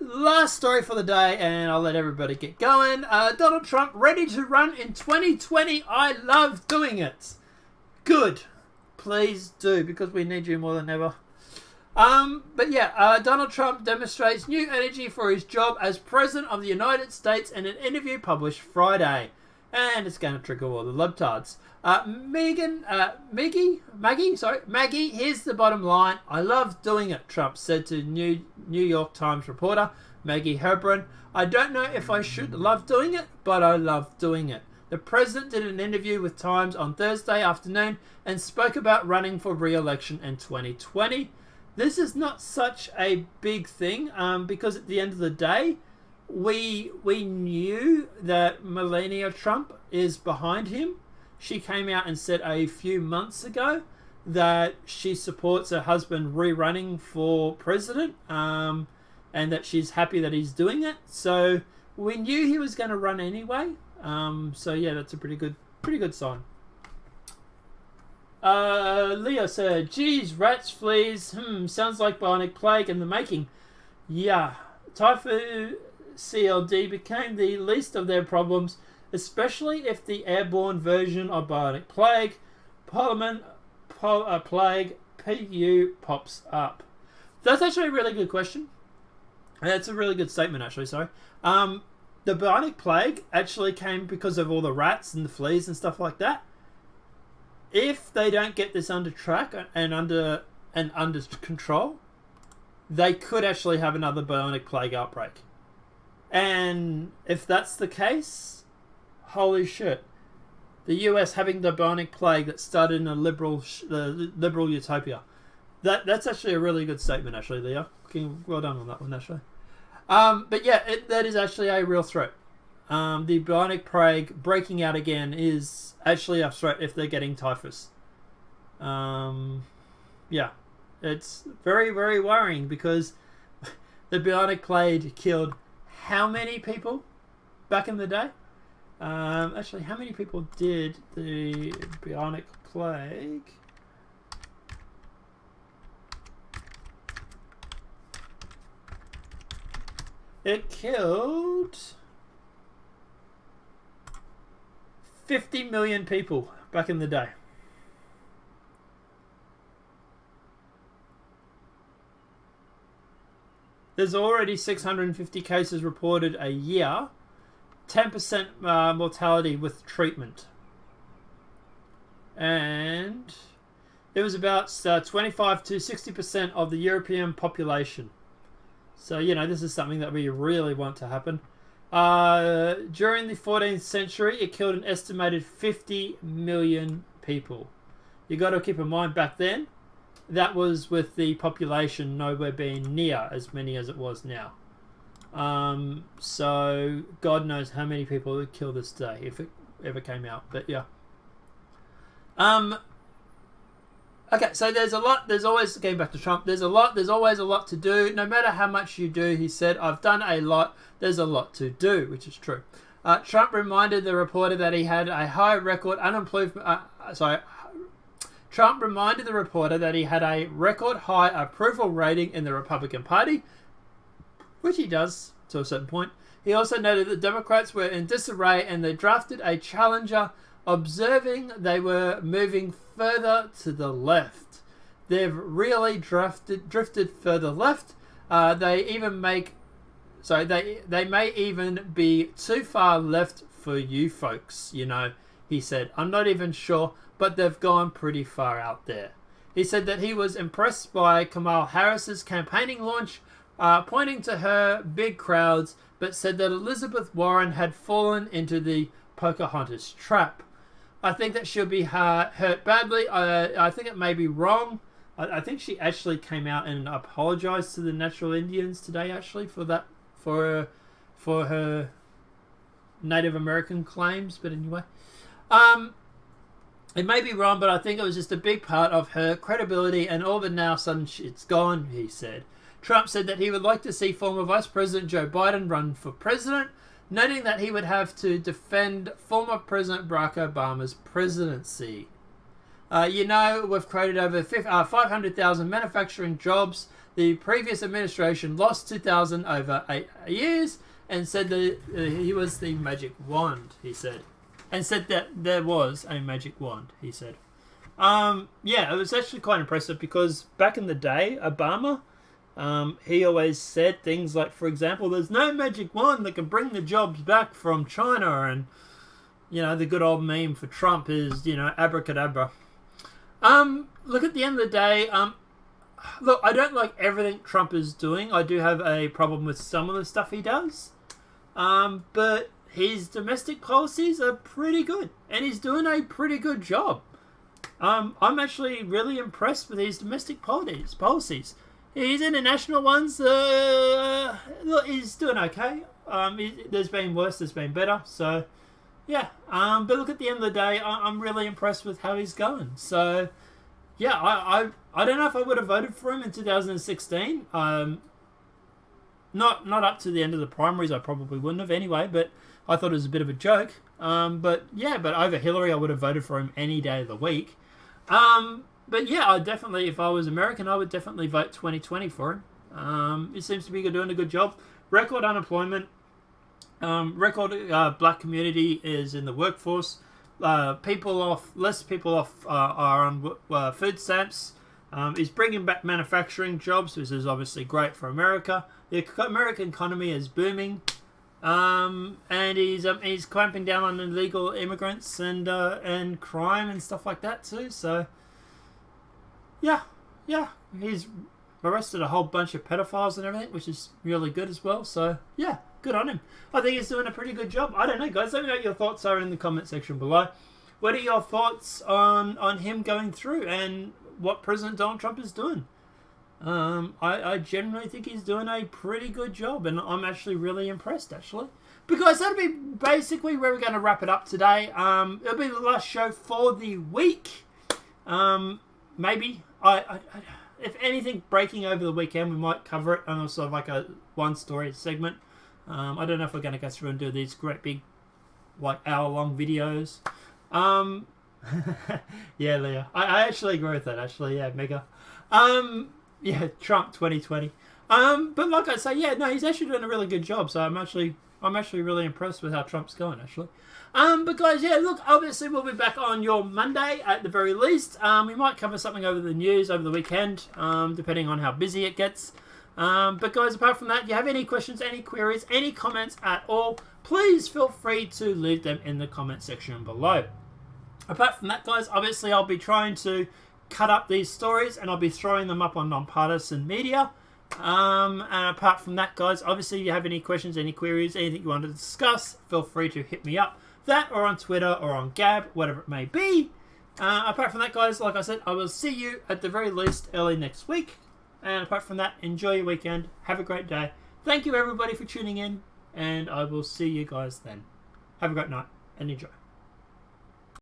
Last story for the day, and I'll let everybody get going. Donald Trump ready to run in 2020. I love doing it. Good. Please do, because we need you more than ever. Donald Trump demonstrates new energy for his job as President of the United States in an interview published Friday. And it's going to trigger all the libtards. Maggie, here's the bottom line. I love doing it, Trump said to New York Times reporter Maggie Herbrand. I don't know if I should love doing it, but I love doing it. The president did an interview with Times on Thursday afternoon and spoke about running for re-election in 2020. This is not such a big thing because at the end of the day, we knew that Melania Trump is behind him. She came out and said a few months ago that she supports her husband rerunning for president, and that she's happy that he's doing it. So we knew he was going to run anyway. That's a pretty good sign. Leo said, geez, rats, fleas, sounds like bionic plague in the making. Yeah, typhoon CLD became the least of their problems, especially if the airborne version of bionic plague, plague, PU, pops up. That's actually a really good question. That's a really good statement, actually, sorry. The bionic plague actually came because of all the rats and the fleas and stuff like that. If they don't get this under track and under control, they could actually have another bionic plague outbreak. And if that's the case, holy shit. The US having the bionic plague that started in a liberal utopia. That's actually a really good statement, actually, Leo. Well done on that one, actually. That is actually a real threat. The bionic plague breaking out again is actually a threat if they're getting typhus. It's very, very worrying because the bionic plague killed how many people back in the day? Actually, how many people did the bionic plague? It killed 50 million people back in the day. There's already 650 cases reported a year, 10% mortality with treatment. And it was about 25 to 60% of the European population. So, this is something that we really want to happen. During the 14th century, it killed an estimated 50 million people. You got to keep in mind back then, that was with the population nowhere being near as many as it was now. So God knows how many people would kill this day if it ever came out. But yeah. Okay, so there's always, getting back to Trump, there's always a lot to do. No matter how much you do, he said, I've done a lot, there's a lot to do, which is true. Trump reminded the reporter that he had a high record Trump reminded the reporter that he had a record high approval rating in the Republican Party, which he does to a certain point. He also noted that Democrats were in disarray and they drafted a challenger, observing they were moving further to the left. They've really drifted further left. They may even be too far left for you folks, he said. I'm not even sure, but they've gone pretty far out there. He said that he was impressed by Kamala Harris's campaigning launch, pointing to her big crowds, but said that Elizabeth Warren had fallen into the Pocahontas trap. I think that she'll be hurt badly. I think it may be wrong. I think she actually came out and apologized to the natural Indians today, actually, for her Native American claims. But anyway, it may be wrong, but I think it was just a big part of her credibility, and all but now sudden it's gone, he said. Trump said that he would like to see former Vice President Joe Biden run for president, noting that he would have to defend former President Barack Obama's presidency. We've created over 500,000 manufacturing jobs. the previous administration lost 2,000 over 8 years, and said that he was the magic wand, he said. And said that there was a magic wand, he said. Yeah, it was actually quite impressive because back in the day, Obama, he always said things like, for example, there's no magic wand that can bring the jobs back from China, and, you know, the good old meme for Trump is, you know, abracadabra. Look, at the end of the day, look, I don't like everything Trump is doing. I do have a problem with some of the stuff he does. But his domestic policies are pretty good, and he's doing a pretty good job. I'm actually really impressed with his domestic policies. His international ones, look, he's doing okay. There's been worse, there's been better. So, yeah. But look, at the end of the day, I'm really impressed with how he's going. So, yeah, I don't know if I would have voted for him in 2016. Not up to the end of the primaries, I probably wouldn't have anyway, but I thought it was a bit of a joke. But over Hillary, I would have voted for him any day of the week. But yeah, I definitely, if I was American, I would definitely vote 2020 for him. He seems to be doing a good job. Record unemployment. Record black community is in the workforce. Less people off are on food stamps. He's bringing back manufacturing jobs, which is obviously great for America. The American economy is booming. And he's clamping down on illegal immigrants and crime and stuff like that too. So yeah, he's arrested a whole bunch of pedophiles and everything, which is really good as well. So yeah, good on him. I think he's doing a pretty good job. I don't know, guys. Let me know what your thoughts are in the comment section below. What are your thoughts on him going through and what President Donald Trump is doing? I generally think he's doing a pretty good job, and I'm actually really impressed, actually. But guys, that'll be basically where we're going to wrap it up today. It'll be the last show for the week. Maybe. If anything breaking over the weekend, we might cover it on sort of like a one-story segment. I don't know if we're going to go through and do these great big, like, hour-long videos. Yeah, Leah. I actually agree with that, actually. Yeah, mega. Yeah, Trump 2020. But like I say, yeah, no, he's actually doing a really good job. So I'm actually really impressed with how Trump's going, actually. But guys, yeah, look, obviously we'll be back on your Monday at the very least. We might cover something over the news over the weekend, depending on how busy it gets. But guys, apart from that, if you have any questions, any queries, any comments at all, please feel free to leave them in the comment section below. Apart from that, guys, obviously I'll be trying to cut up these stories and I'll be throwing them up on Nonpartisan Media. And apart from that, guys, obviously if you have any questions, any queries, anything you want to discuss, feel free to hit me up. That or on Twitter or on Gab, whatever it may be. Apart from that, guys, like I said, I will see you at the very least early next week. And apart from that, enjoy your weekend. Have a great day. Thank you everybody for tuning in, and I will see you guys then. Have a great night and enjoy.